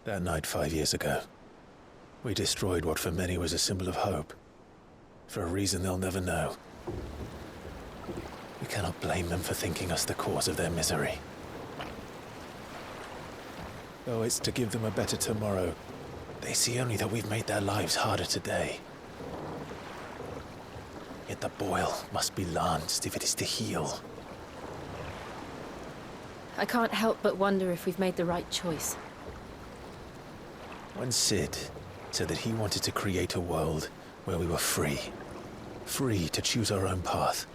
That night 5 years ago, we destroyed what for many was a symbol of hope. For a reason they'll never know. We cannot blame them for thinking us the cause of their misery. Though it's to give them a better tomorrow, they see only that we've made their lives harder today. Yet the boil must be lanced if it is to heal. I can't help but wonder if we've made the right choice. When Sid said that he wanted to create a world where we were free. Free to choose our own path.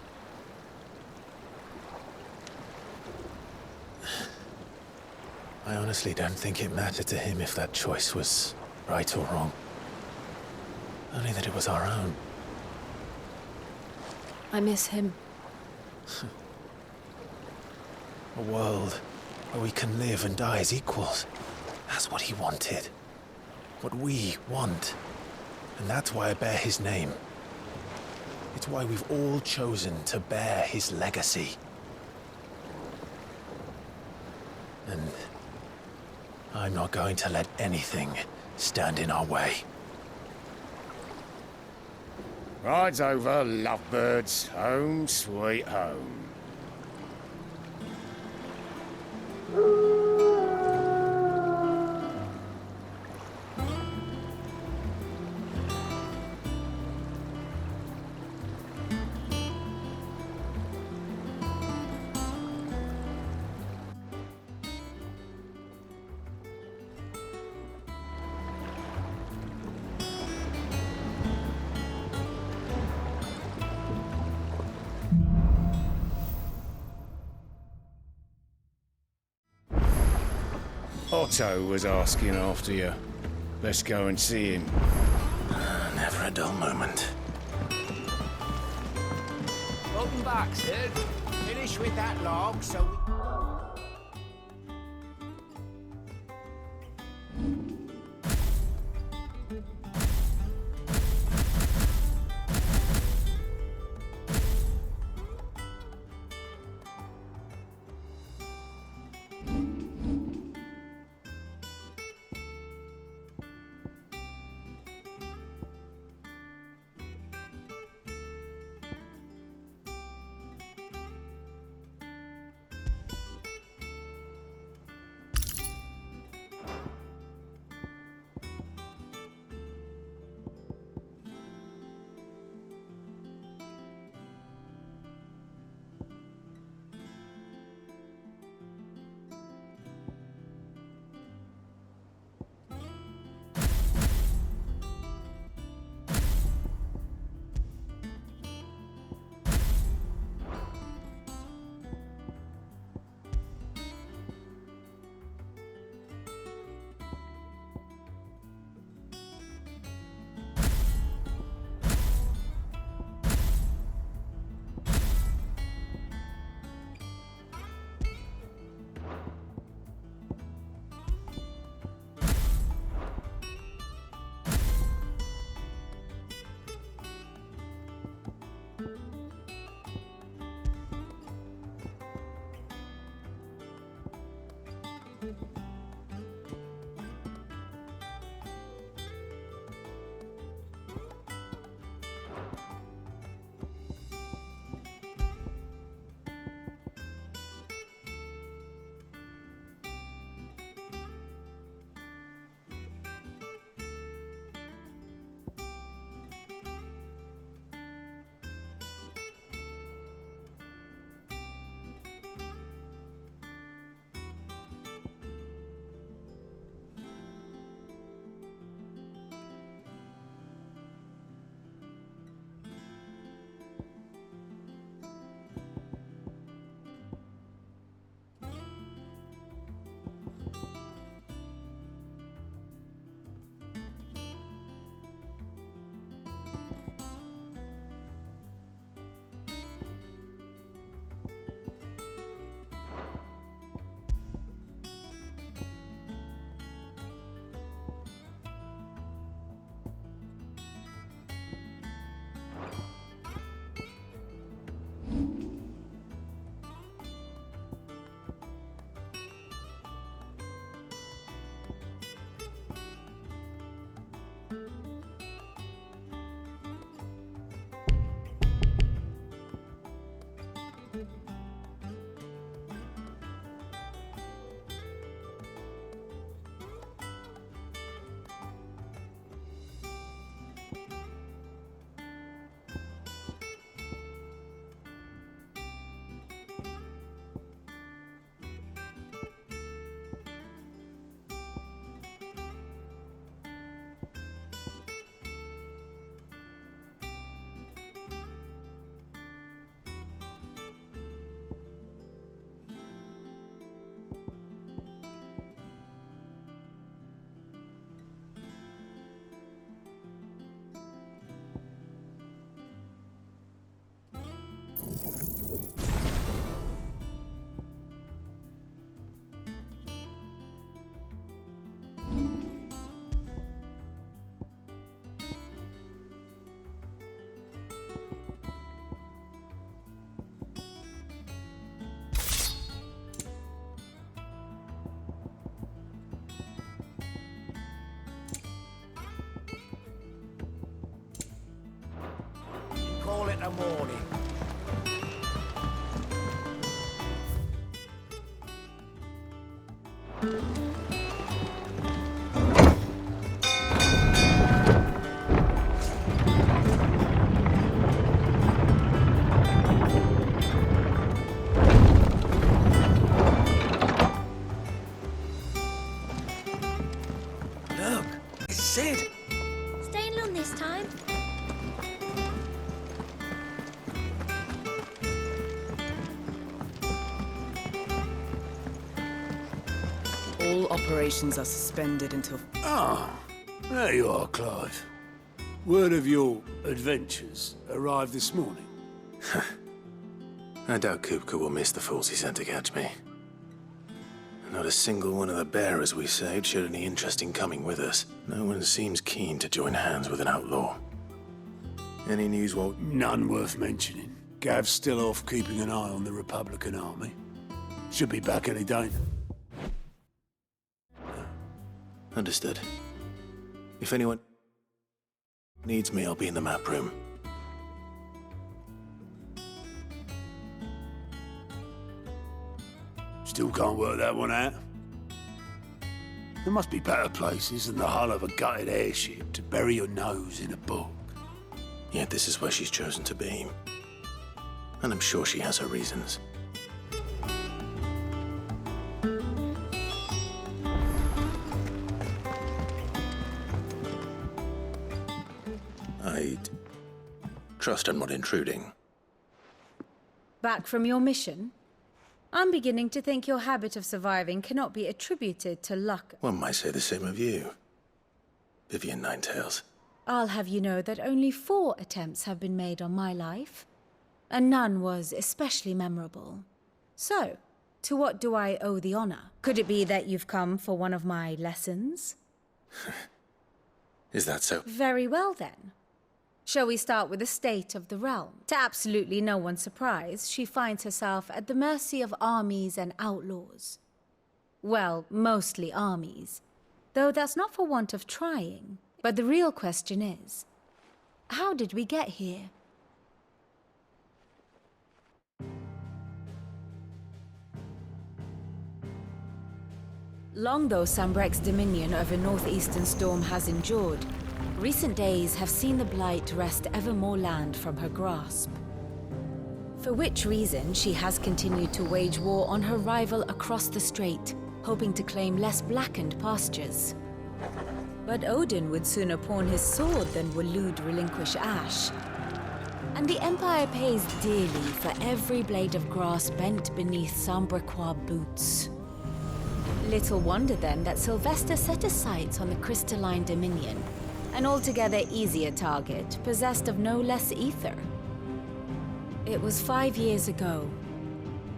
I honestly don't think it mattered to him if that choice was right or wrong. Only that it was our own. I miss him. A world where we can live and die as equals. That's what he wanted. What we want. And that's why I bear his name. It's why we've all chosen to bear his legacy. And I'm not going to let anything stand in our way. Rides over, lovebirds. Home sweet home. Otto was asking after you. Let's go and see him. Never a dull moment. Welcome back, Sid. Finish with that log so we... the morning. Look, it's Sid. Staying long this time? All operations are suspended until... Ah, there you are, Clive. Word of your adventures arrived this morning. I doubt Kupka will miss the fools he sent to catch me. Not a single one of the bearers we saved showed any interest in coming with us. No one seems keen to join hands with an outlaw. Any news, Walt? None worth mentioning. Gav's still off keeping an eye on the Republican army. Should be back any day. Understood. If anyone needs me, I'll be in the map room. Still can't work that one out. There must be better places than the hull of a gutted airship to bury your nose in a book. Yet this is where she's chosen to be. And I'm sure she has her reasons. I'd trust I'm not intruding. Back from your mission? I'm beginning to think your habit of surviving cannot be attributed to luck. One might say the same of you, Vivian Ninetails. I'll have you know that only 4 attempts have been made on my life, and none was especially memorable. So, to what do I owe the honor? Could it be that you've come for one of my lessons? Is that so? Very well then. Shall we start with the state of the realm? To absolutely no one's surprise, she finds herself at the mercy of armies and outlaws. Well, mostly armies. Though that's not for want of trying. But the real question is, how did we get here? Long though Sambrek's dominion over northeastern Storm has endured, recent days have seen the Blight wrest ever more land from her grasp. For which reason she has continued to wage war on her rival across the strait, hoping to claim less blackened pastures. But Odin would sooner pawn his sword than Waloed relinquish Ash. And the Empire pays dearly for every blade of grass bent beneath Sambrequois boots. Little wonder then that Sylvester set his sights on the crystalline dominion, an altogether easier target, possessed of no less ether. It was 5 years ago,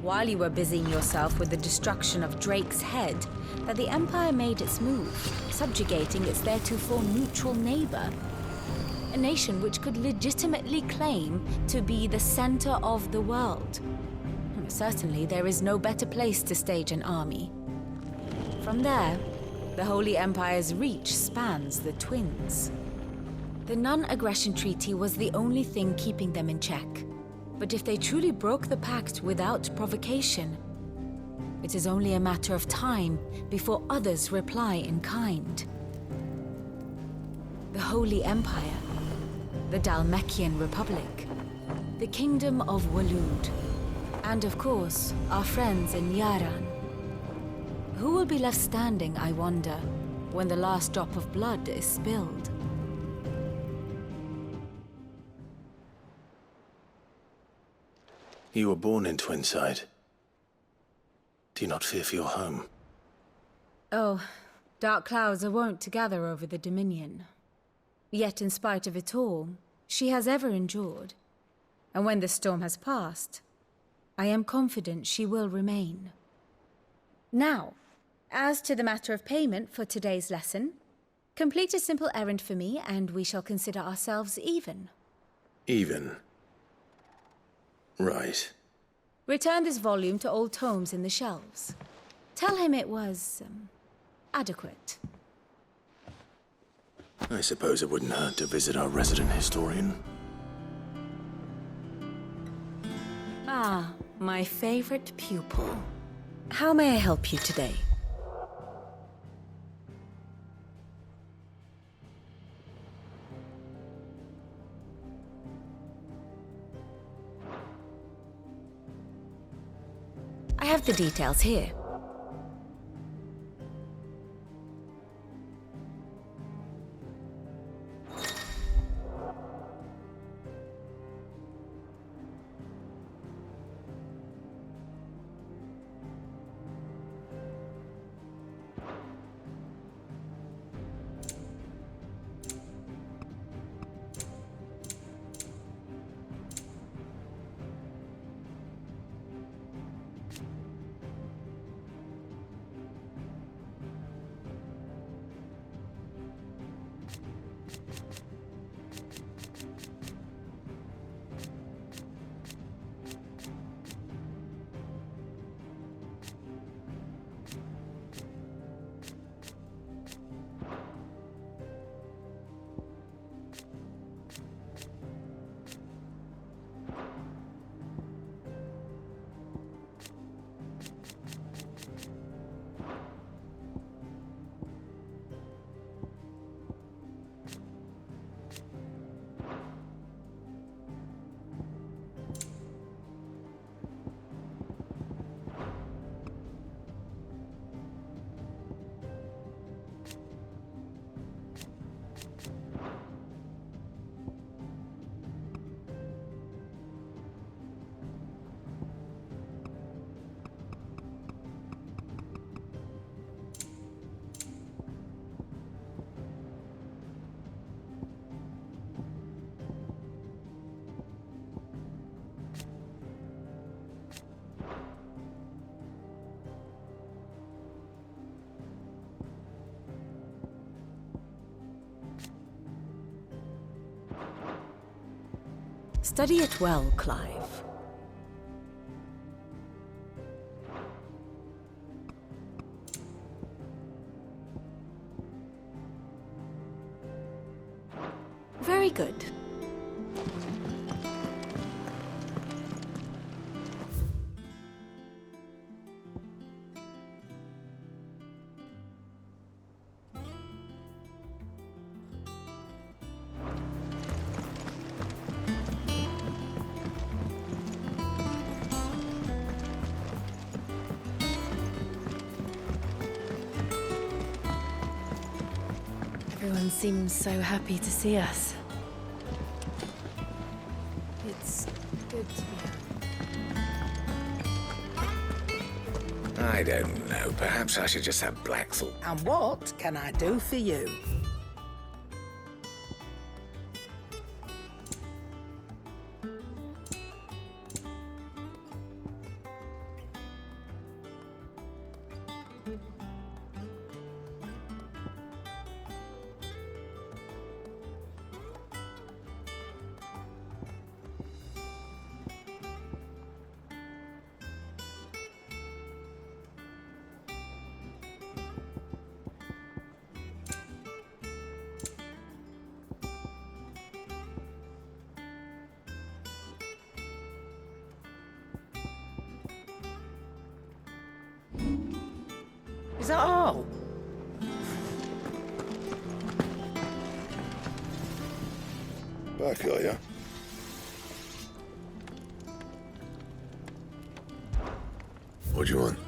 while you were busying yourself with the destruction of Drake's head, that the Empire made its move, subjugating its theretofore neutral neighbor. A nation which could legitimately claim to be the center of the world. Certainly, there is no better place to stage an army. From there, the Holy Empire's reach spans the Twins. The non-aggression treaty was the only thing keeping them in check. But if they truly broke the pact without provocation, it is only a matter of time before others reply in kind. The Holy Empire, the Dhalmekian Republic, the Kingdom of Waloed, and of course, our friends in Yaran. Who will be left standing, I wonder, when the last drop of blood is spilled? You were born in Twinside. Do you not fear for your home? Oh, dark clouds are wont to gather over the Dominion. Yet in spite of it all, she has ever endured. And when the storm has passed, I am confident she will remain. Now, as to the matter of payment for today's lesson, complete a simple errand for me and we shall consider ourselves even. Even? Right. Return this volume to old tomes in the shelves. Tell him it was, adequate. I suppose it wouldn't hurt to visit our resident historian. Ah, my favorite pupil. How may I help you today? I have the details here. Study it well, Clive. Very good. Everyone seems so happy to see us. It's good to be home. I don't know. Perhaps I should just have Blackthorn. And what can I do for you? Is that all? Back, are ya? What do you want?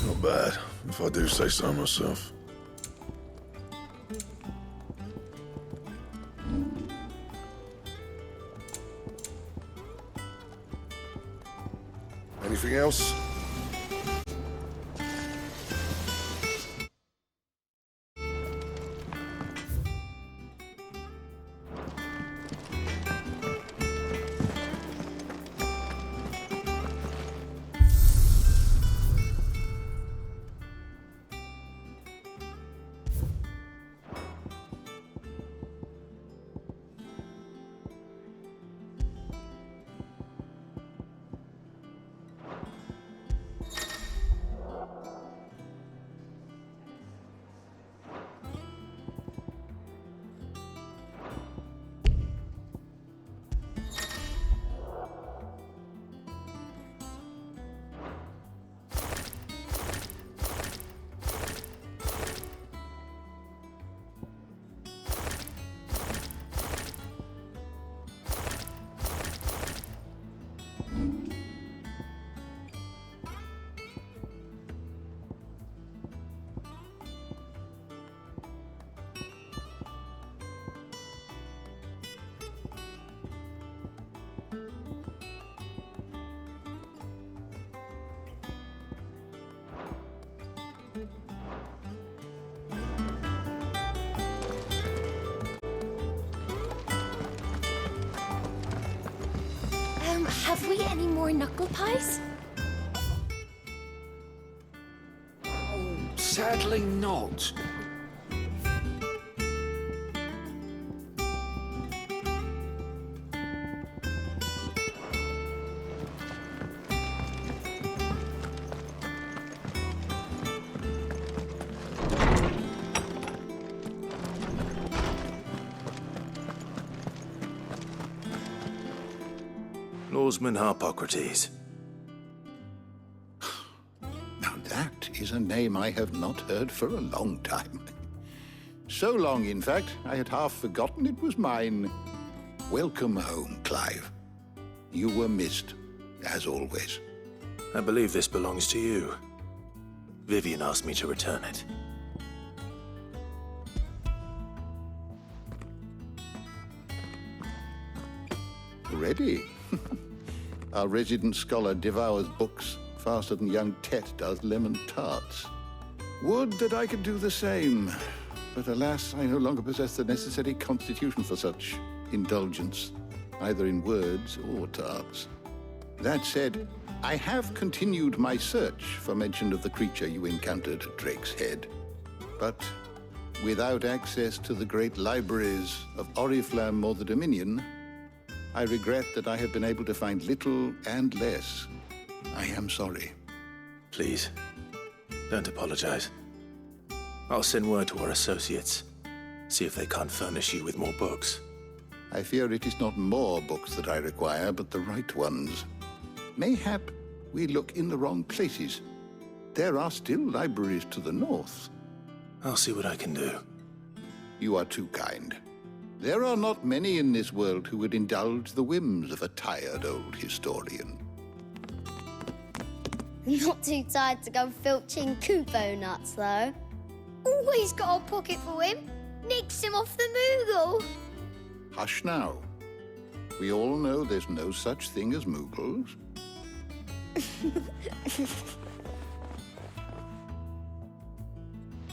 Not bad, if I do say so myself. Anything else? Have we any more knuckle pies? Sadly not. Lawsman Harpocrates. Now that is a name I have not heard for a long time. So long, in fact, I had half forgotten it was mine. Welcome home, Clive. You were missed, as always. I believe this belongs to you. Vivian asked me to return it. Ready? Our resident scholar devours books faster than young Tet does lemon tarts. Would that I could do the same. But alas, I no longer possess the necessary constitution for such indulgence, either in words or tarts. That said, I have continued my search for mention of the creature you encountered at Drake's Head. But without access to the great libraries of Oriflamme or the Dominion, I regret that I have been able to find little and less. I am sorry. Please, don't apologize. I'll send word to our associates. See if they can't furnish you with more books. I fear it is not more books that I require, but the right ones. Mayhap we look in the wrong places. There are still libraries to the north. I'll see what I can do. You are too kind. There are not many in this world who would indulge the whims of a tired old historian. Not too tired to go filching Kupo nuts, though. Always got a pocket for him. Nicks him off the Moogle. Hush now. We all know there's no such thing as Moogles.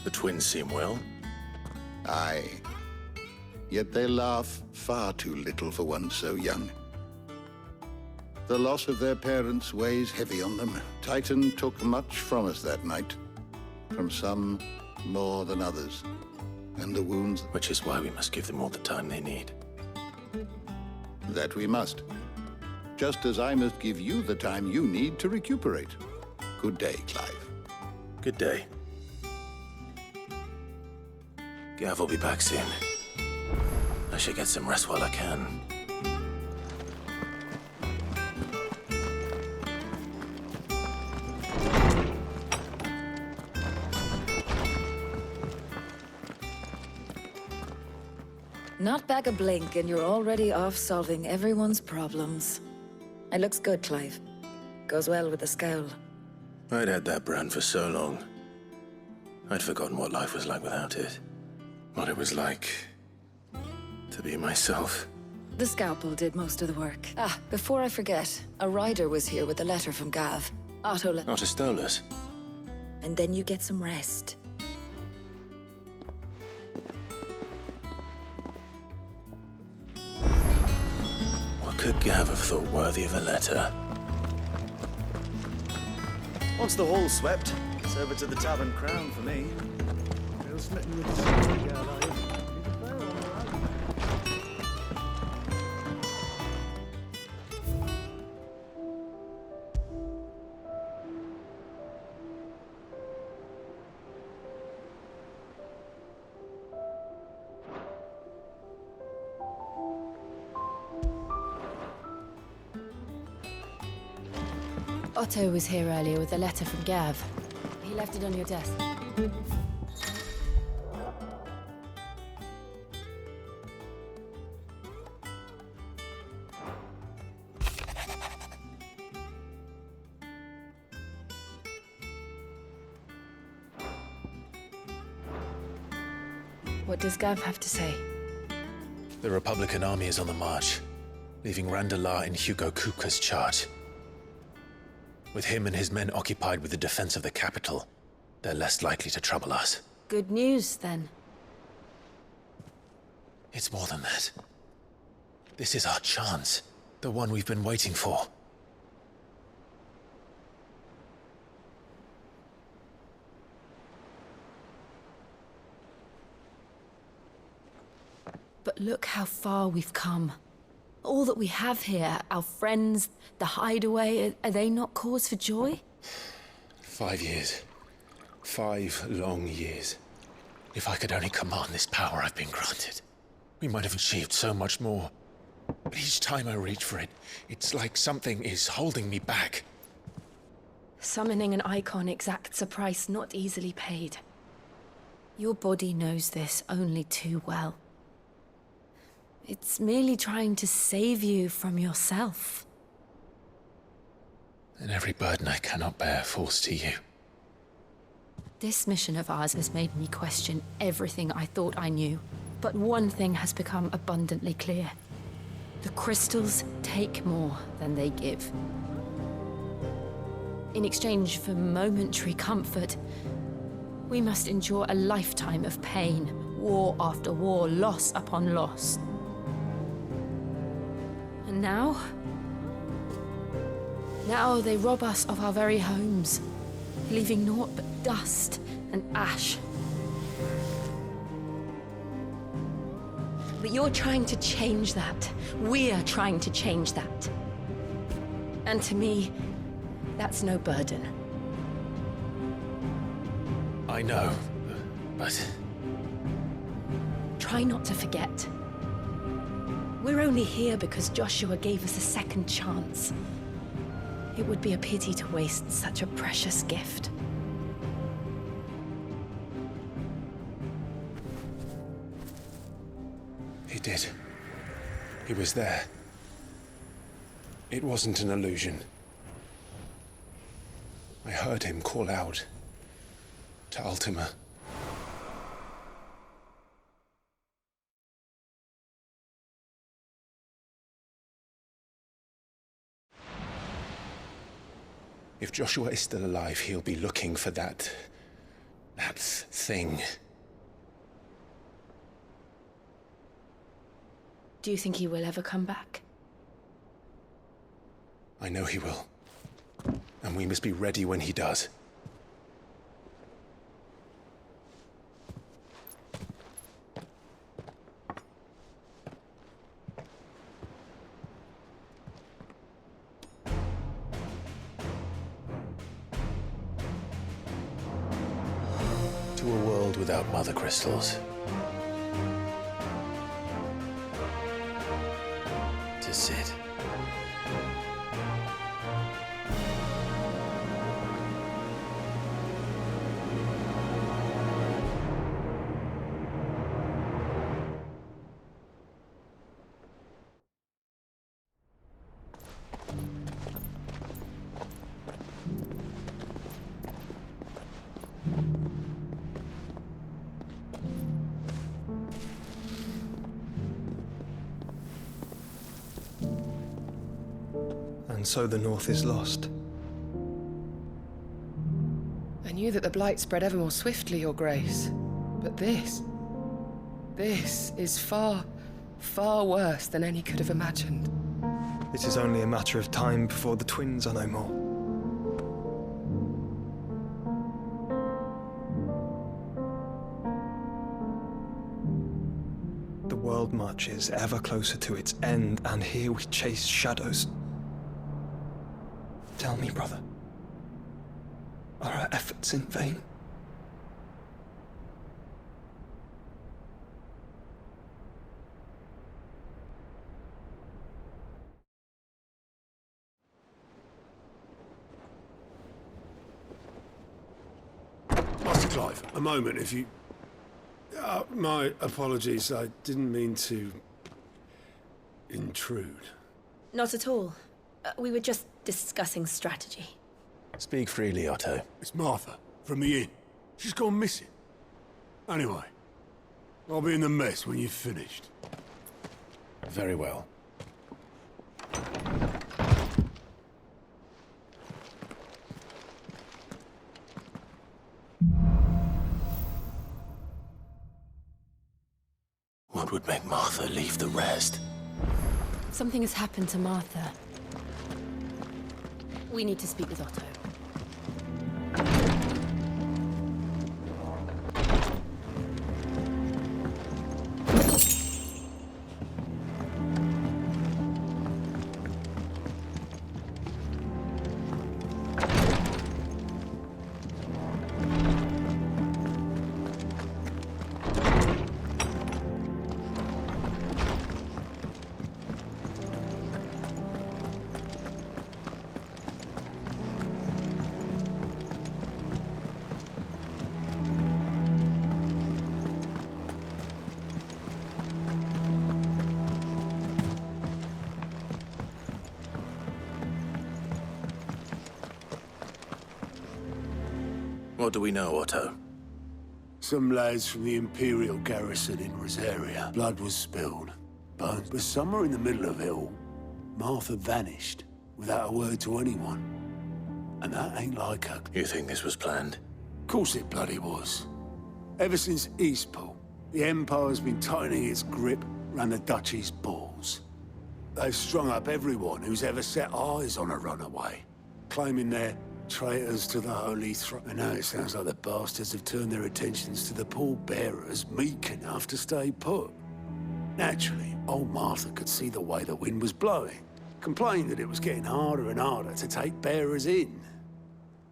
The twins seem well. Aye. Yet they laugh far too little for one so young. The loss of their parents weighs heavy on them. Titan took much from us that night. From some more than others. And the wounds... Which is why we must give them all the time they need. That we must. Just as I must give you the time you need to recuperate. Good day, Clive. Good day. Gav will be back soon. I should get some rest while I can. Not back a blink and you're already off solving everyone's problems. It looks good, Clive. Goes well with the scowl. I'd had that brand for so long. I'd forgotten what life was like without it. What it was like to be myself. The scalpel did most of the work. Ah, before I forget, a rider was here with a letter from Gav. Otto stole us. And then you get some rest. What could Gav have thought worthy of a letter? Once the hall's swept, it's over to the Tavern Crown for me. Still smitten with the secret girl, are you? Otto was here earlier with a letter from Gav. He left it on your desk. What does Gav have to say? The Republican army is on the march. leaving Randalar in Hugo Kuka's charge. With him and his men occupied with the defense of the capital, they're less likely to trouble us. Good news, then. It's more than that. This is our chance, the one we've been waiting for. But look how far we've come. All that we have here, our friends, the hideaway, are they not cause for joy? 5 years. 5 long years. If I could only command this power I've been granted, we might have achieved so much more. But each time I reach for it, it's like something is holding me back. Summoning an icon exacts a price not easily paid. Your body knows this only too well. It's merely trying to save you from yourself. And every burden I cannot bear falls to you. This mission of ours has made me question everything I thought I knew. But one thing has become abundantly clear. The crystals take more than they give. In exchange for momentary comfort, we must endure a lifetime of pain, war after war, loss upon loss. And now they rob us of our very homes, leaving naught but dust and ash. But you're trying to change that. We're trying to change that. And to me, that's no burden. I know, but... Try not to forget. We're only here because Joshua gave us a second chance. It would be a pity to waste such a precious gift. He did. He was there. It wasn't an illusion. I heard him call out to Ultima. If Joshua is still alive, he'll be looking for that thing. Do you think he will ever come back? I know he will. And we must be ready when he does. To a world without mother crystals. To Sid. And so the North is lost. I knew that the Blight spread ever more swiftly, Your Grace. But this is far, far worse than any could have imagined. It is only a matter of time before the twins are no more. The world marches ever closer to its end, and here we chase shadows. Tell me, brother, are our efforts in vain? Master Clive, a moment, if you... my apologies, I didn't mean to... intrude. Not at all. We were just discussing strategy. Speak freely, Otto. It's Martha, from the inn. She's gone missing. Anyway, I'll be in the mess when you've finished. Very well. What would make Martha leave the rest? Something has happened to Martha. We need to speak with Otto. What do we know, Otto? Some lads from the Imperial garrison in Rosaria. Blood was spilled. Bones. But somewhere in the middle of it all, Martha vanished without a word to anyone. And that ain't like her. You think this was planned? Of course it bloody was. Ever since Eastpool, the Empire's been tightening its grip around the Duchy's balls. They've strung up everyone who's ever set eyes on a runaway, claiming they're traitors to the Holy Throne. And now it sounds like the bastards have turned their attentions to the pallbearers meek enough to stay put. Naturally, old Martha could see the way the wind was blowing, complained that it was getting harder and harder to take bearers in.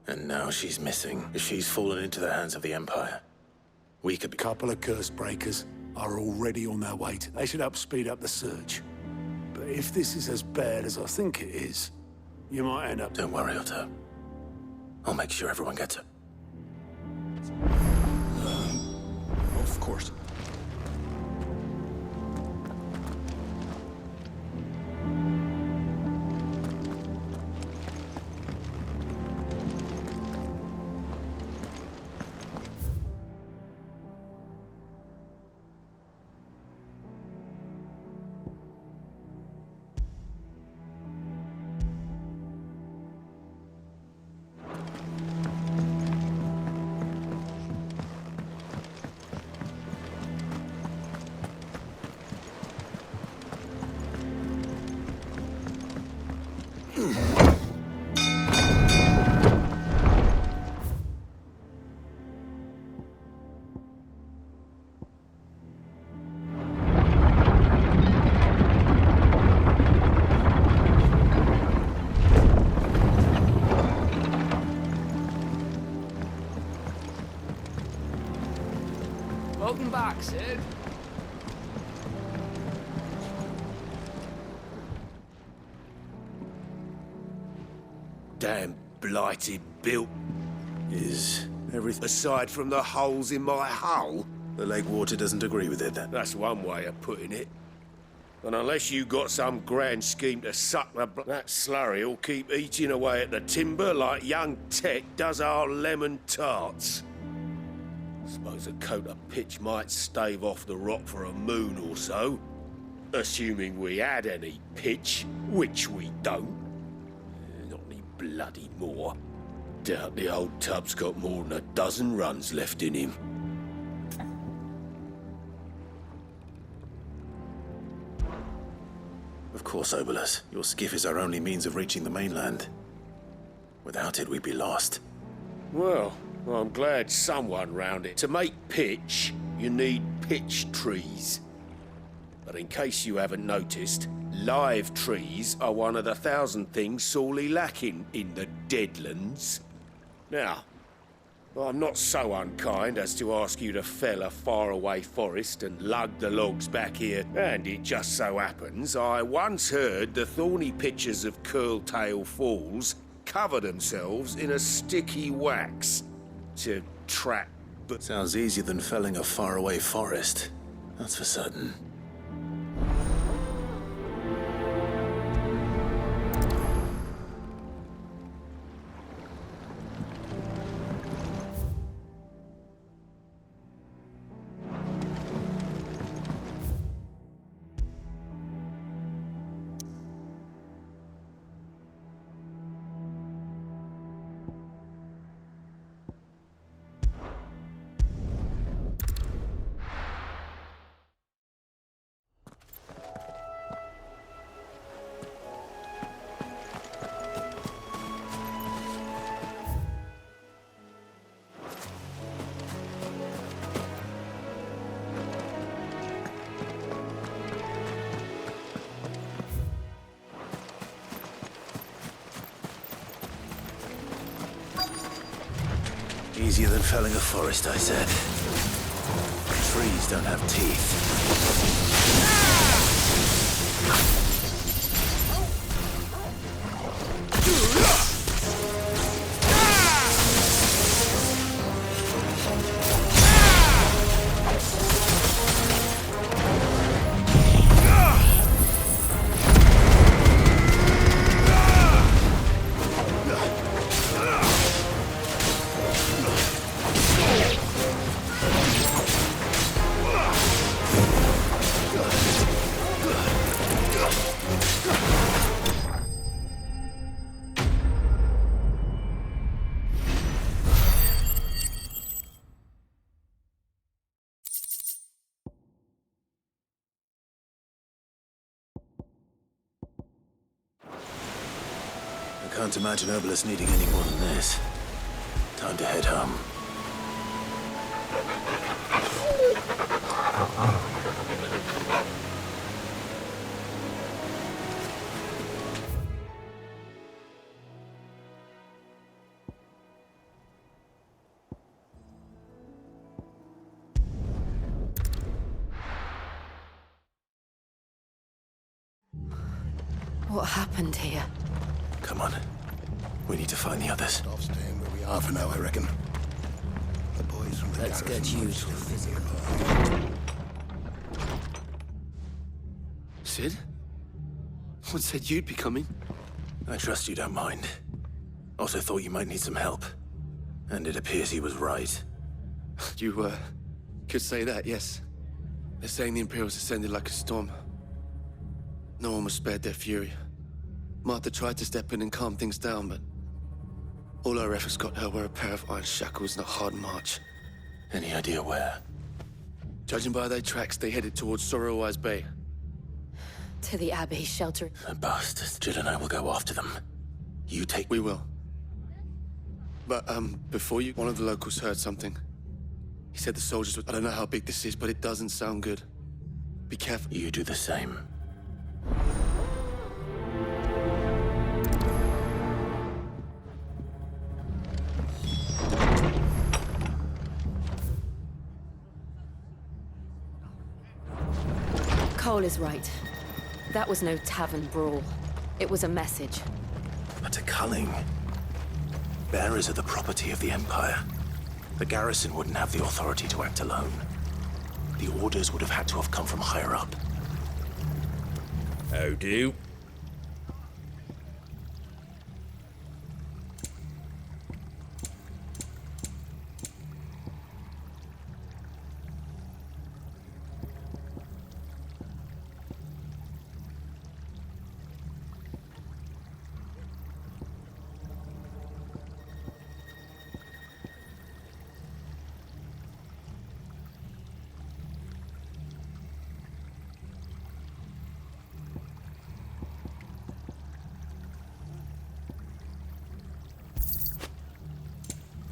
And now she's missing. She's fallen into the hands of the Empire. We could be... A couple of curse breakers are already on their way to... They should speed up the search. But if this is as bad as I think it is, you might end up... Don't worry, Otto. I'll make sure everyone gets it. Of course. Welcome back, Sid. Damn blighted built. Is everything... Aside from the holes in my hull? The lake water doesn't agree with it, then? That's one way of putting it. And unless you got some grand scheme to suck that slurry'll keep eating away at the timber like young Tet does our lemon tarts. Suppose a coat of pitch might stave off the rot for a moon or so. Assuming we had any pitch, which we don't. Not any bloody more. Doubt the old tub's got more than a dozen runs left in him. Of course, Obolus. Your skiff is our only means of reaching the mainland. Without it, we'd be lost. Well, I'm glad someone round it. To make pitch, you need pitch trees. But in case you haven't noticed, live trees are one of the 1,000 things sorely lacking in the Deadlands. Now, I'm not so unkind as to ask you to fell a faraway forest and lug the logs back here. And it just so happens I once heard the thorny pitchers of Curltail Falls cover themselves in a sticky wax to trap... But sounds easier than felling a faraway forest. That's for certain. Easier than felling a forest, I said. Trees don't have teeth. I can't imagine Obelisk needing any more than this. Time to head home. What happened here? Come on. We need to find the others. Stop staying where we are for now, I reckon. The boys from the Let's get you to the physical. Sid? What said you'd be coming? I trust you don't mind. Also thought you might need some help. And it appears he was right. You, could say that, yes. They're saying the Imperials ascended like a storm. No one was spared their fury. Martha tried to step in and calm things down, but all our efforts got her were a pair of iron shackles and a hard march. Any idea where? Judging by their tracks, they headed towards Sorrowwise Bay. To the Abbey shelter. The bastards. Jill and I will go after them. You take... We will. But, before you, one of the locals heard something. He said the soldiers would... I don't know how big this is, but it doesn't sound good. Be careful. You do the same. Cole is right. That was no tavern brawl. It was a message. But a culling. Bearers are the property of the Empire. The garrison wouldn't have the authority to act alone. The orders would have had to have come from higher up. How do?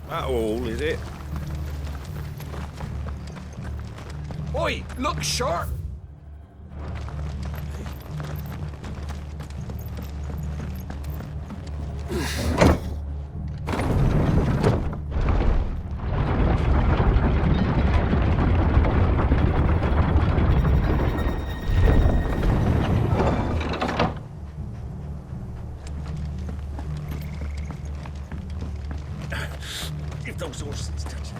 That all, is it? Oi, look sharp! If those horses touch it.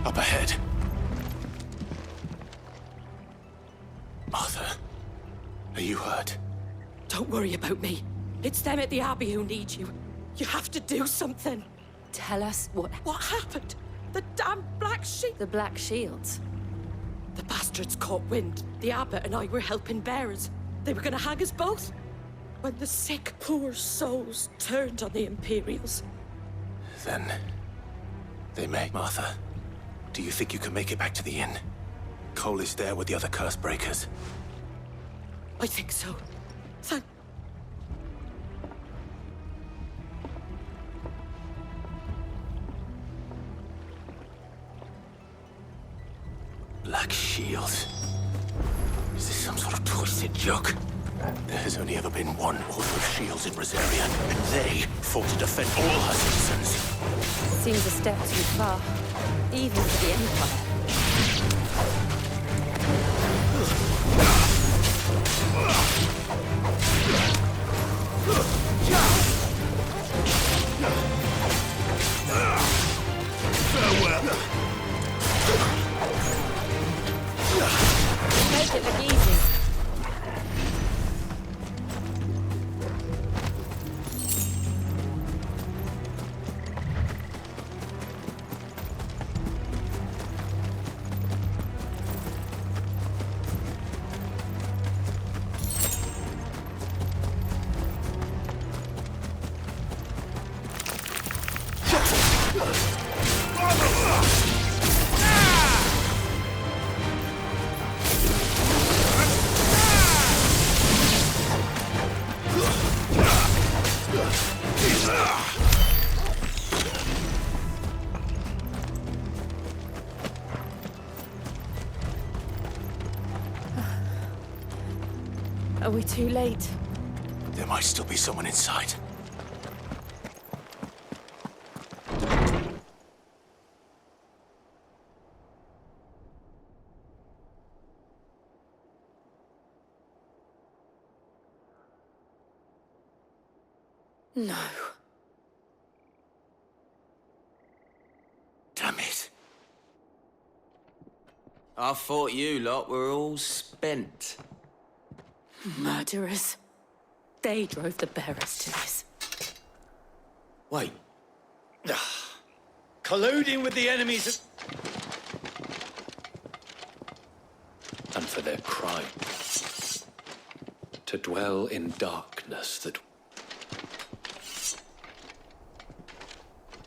Up ahead. Martha, are you hurt? Don't worry about me. It's them at the Abbey who need you. You have to do something. Tell us what happened. The damn Black Sheep. The Black Shields. The bastards caught wind. The Abbot and I were helping bearers. They were gonna hang us both. When the sick, poor souls turned on the Imperials. Then they may. Martha, do you think you can make it back to the inn? Cole is there with the other curse breakers. I think so. Black Shields. Is this some sort of twisted joke? There has only ever been one Order of Shields in Rosaria, and they fought to defend all her citizens. Seems a step too far, even for the Empire. Farewell. Make it look easy. Are we too late? There might still be someone inside. No. Damn it. I thought you lot were all spent. Murderers. They drove the bearers to this. Wait. Colluding with the enemies and for their crime. To dwell in darkness that...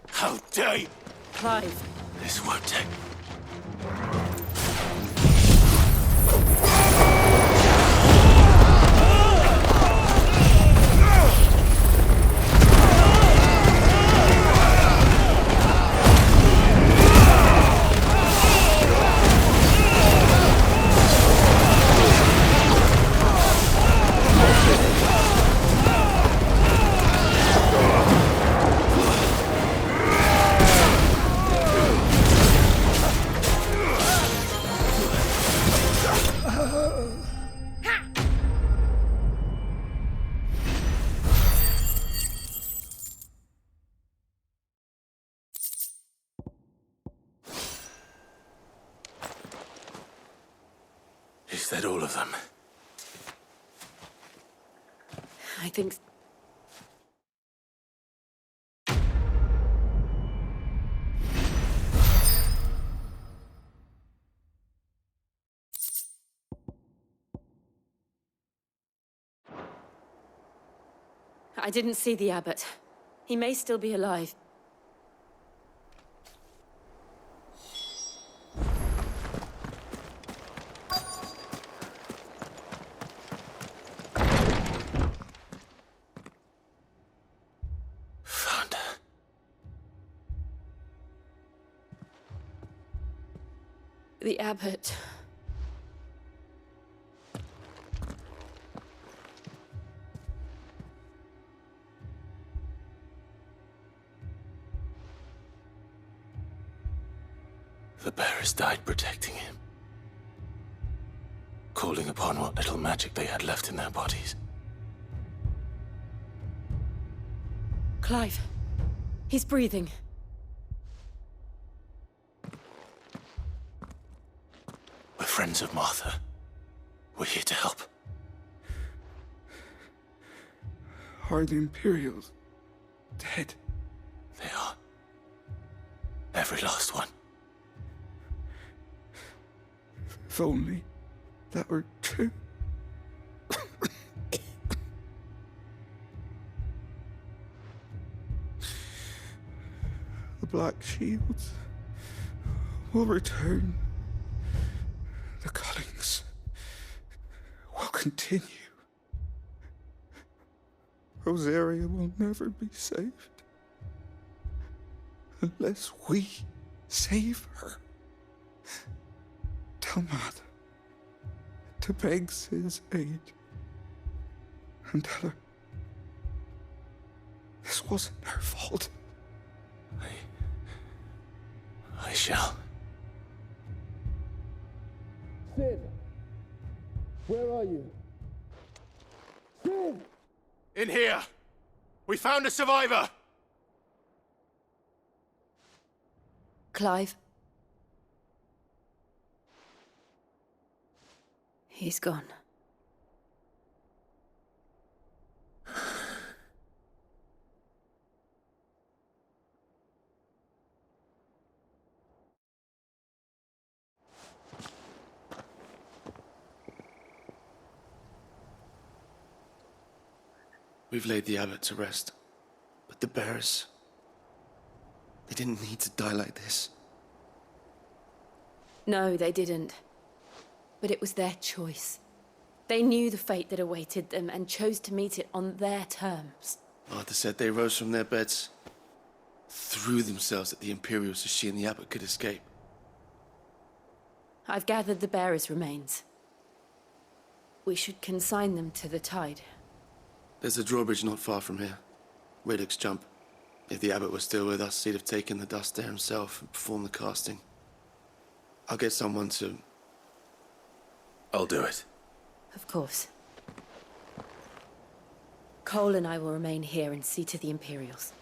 How dare you! Clive. This won't take. Is that all of them? I think... I didn't see the Abbot. He may still be alive. Found her. The Abbot... The bearers died protecting him. Calling upon what little magic they had left in their bodies. Clive. He's breathing. friends of Martha. We're here to help. Are the Imperials dead? They are. Every last one. If only that were true. The Black Shields will return. The cuttings will continue. Rosaria will never be saved unless we save her. Tell Matt to beg Sid's aid and tell her this wasn't her fault. I shall. Sid! Where are you? Sid! In here! We found a survivor! Clive? He's gone. We've laid the abbot to rest. But the bearers... they didn't need to die like this. No, they didn't. But it was their choice. They knew the fate that awaited them and chose to meet it on their terms. Martha said they rose from their beds, threw themselves at the Imperials so she and the abbot could escape. I've gathered the bearers' remains. We should consign them to the tide. There's a drawbridge not far from here. Riddick's jump. If the abbot was still with us, he'd have taken the dust there himself and performed the casting. I'll get someone to... I'll do it. Of course. Cole and I will remain here and see to the Imperials.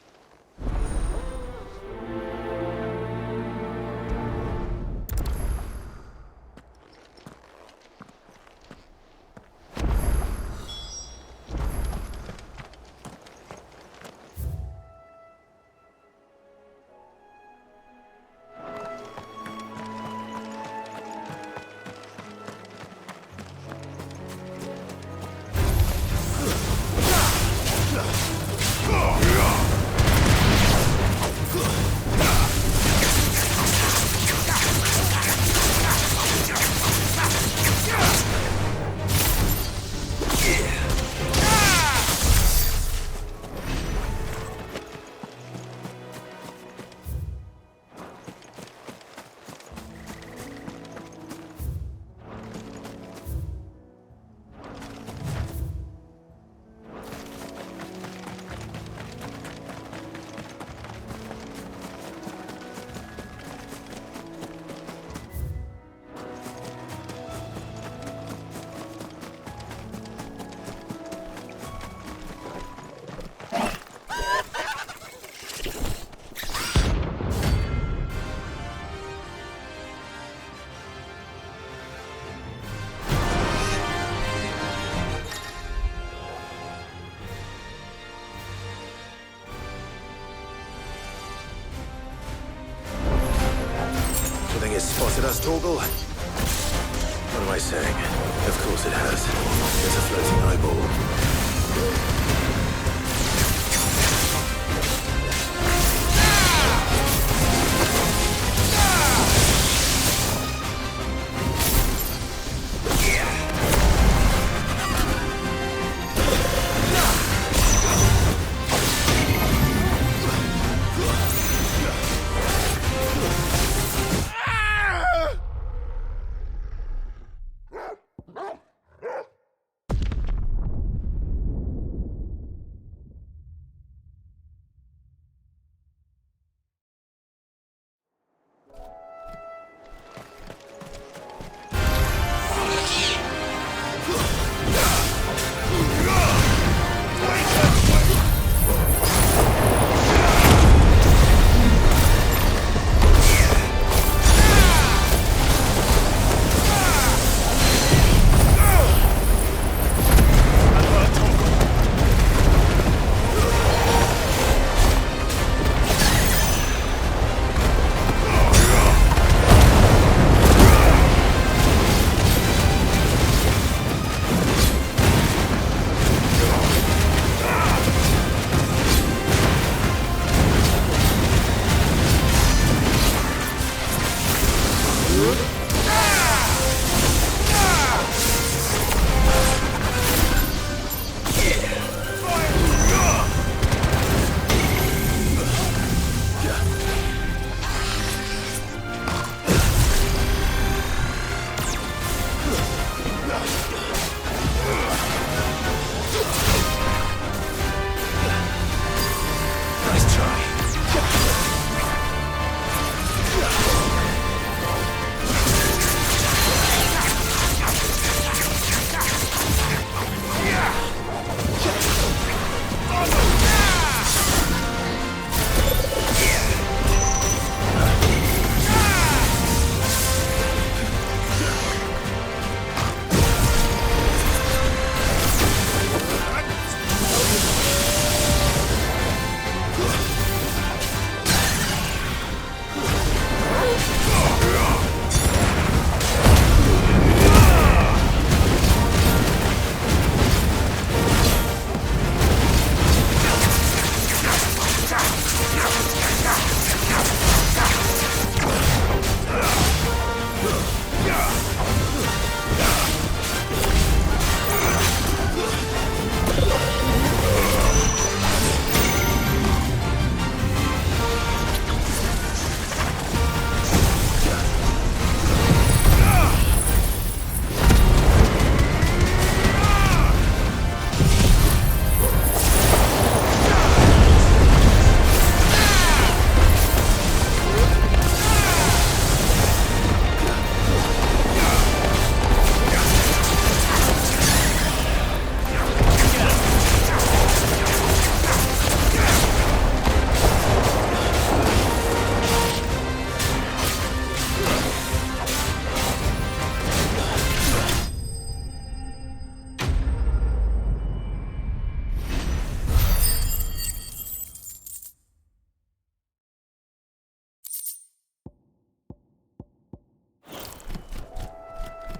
It's spotted us, Torgal. What am I saying? Of course it has. There's a floating eyeball.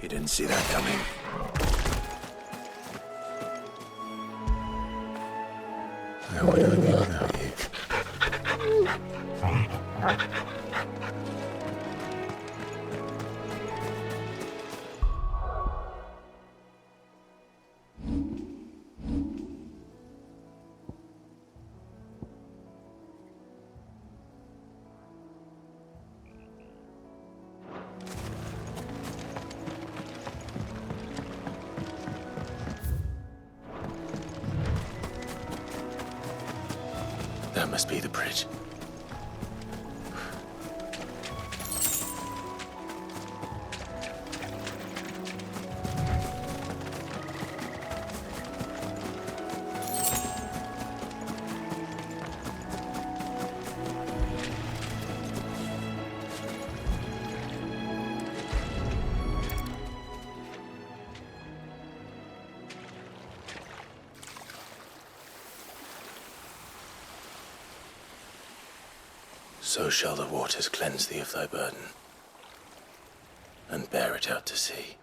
You didn't see that coming. Where would I be without you? That must be the bridge. So shall the waters cleanse thee of thy burden, and bear it out to sea.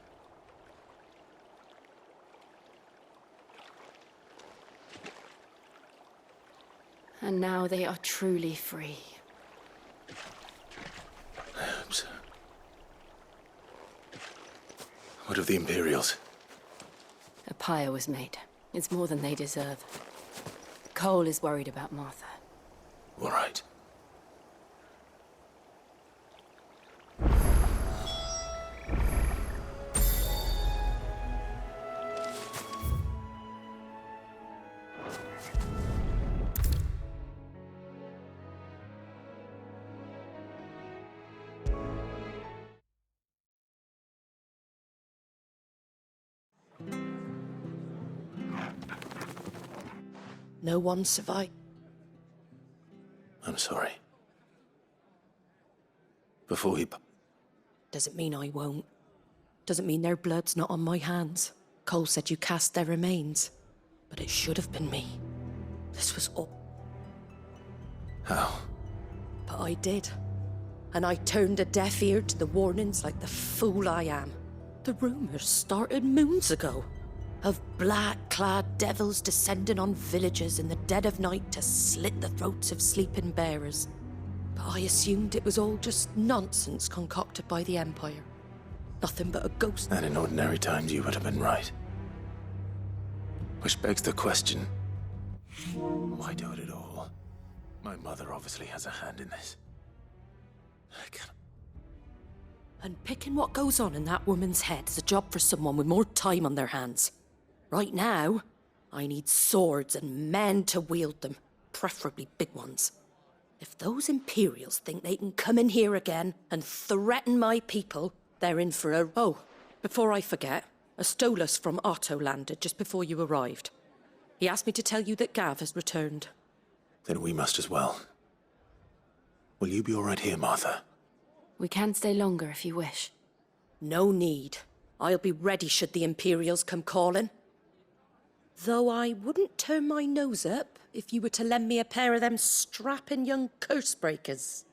And now they are truly free. I hope so. What of the Imperials? A pyre was made. It's more than they deserve. Cole is worried about Martha. All right. No one survived. I'm sorry. Before he... Doesn't mean I won't. Doesn't mean their blood's not on my hands. Cole said you cast their remains. But it should have been me. This was all... How? But I did. And I turned a deaf ear to the warnings like the fool I am. The rumors started moons ago. Of black-clad devils descending on villages in the dead of night to slit the throats of sleeping bearers. But I assumed it was all just nonsense concocted by the Empire. Nothing but a ghost. And in ordinary times, you would have been right. Which begs the question, why do it at all? My mother obviously has a hand in this. I can't... And picking what goes on in that woman's head is a job for someone with more time on their hands. Right now, I need swords and men to wield them, preferably big ones. If those Imperials think they can come in here again and threaten my people, they're in for a... Oh, before I forget, a Stolas from Otto landed just before you arrived. He asked me to tell you that Gav has returned. Then we must as well. Will you be all right here, Martha? We can stay longer if you wish. No need. I'll be ready should the Imperials come calling. Though I wouldn't turn my nose up if you were to lend me a pair of them strapping young curse-breakers.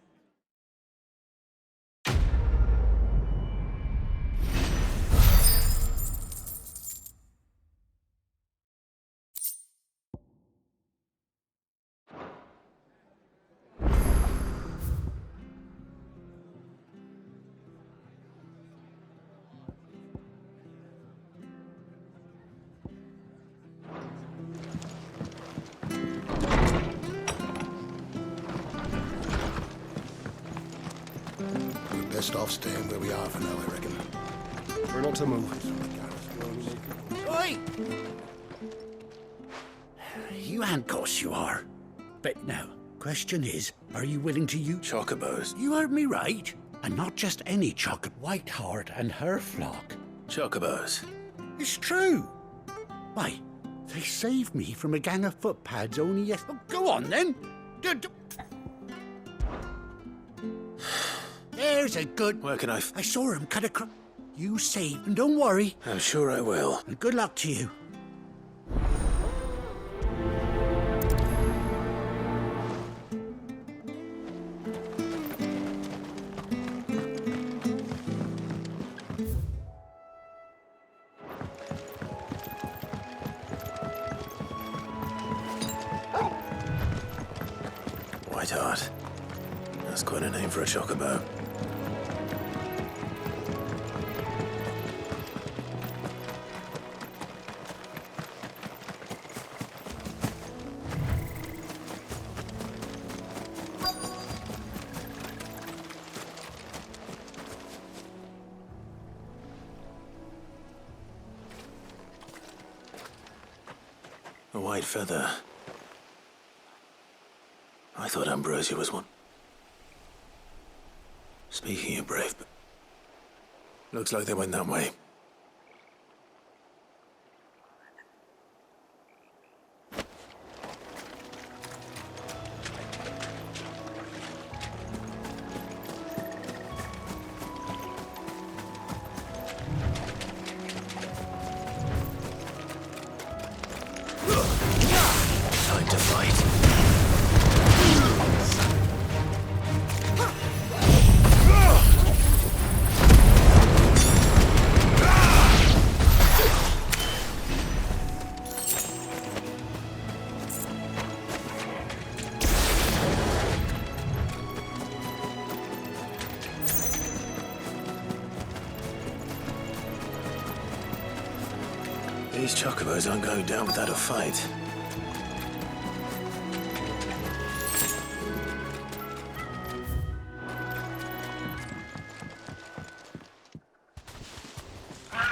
Best off staying where we are for now, I reckon. We're not to move. Oi! You and course you are. But now, question is, are you willing to use... Chocobos. You heard me right. And not just any chocobo. Whiteheart and her flock. Chocobos. It's true. Why, they saved me from a gang of footpads only yes... Oh, go on, then. There's a good... Where can I... I saw him cut across... You save, and don't worry. I'm sure I will. And good luck to you. Whiteheart. That's quite a name for a chocobo. A white feather. I thought Ambrosia was one. Speaking of brave, but looks like they went that way. Time to fight. These chocobos aren't going down without a fight.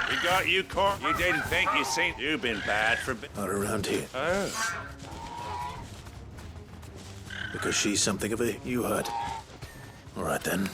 We got you, Corp. You didn't think you seen... You've been bad for... Not around here. Oh. Because she's something of a you heard. All right then.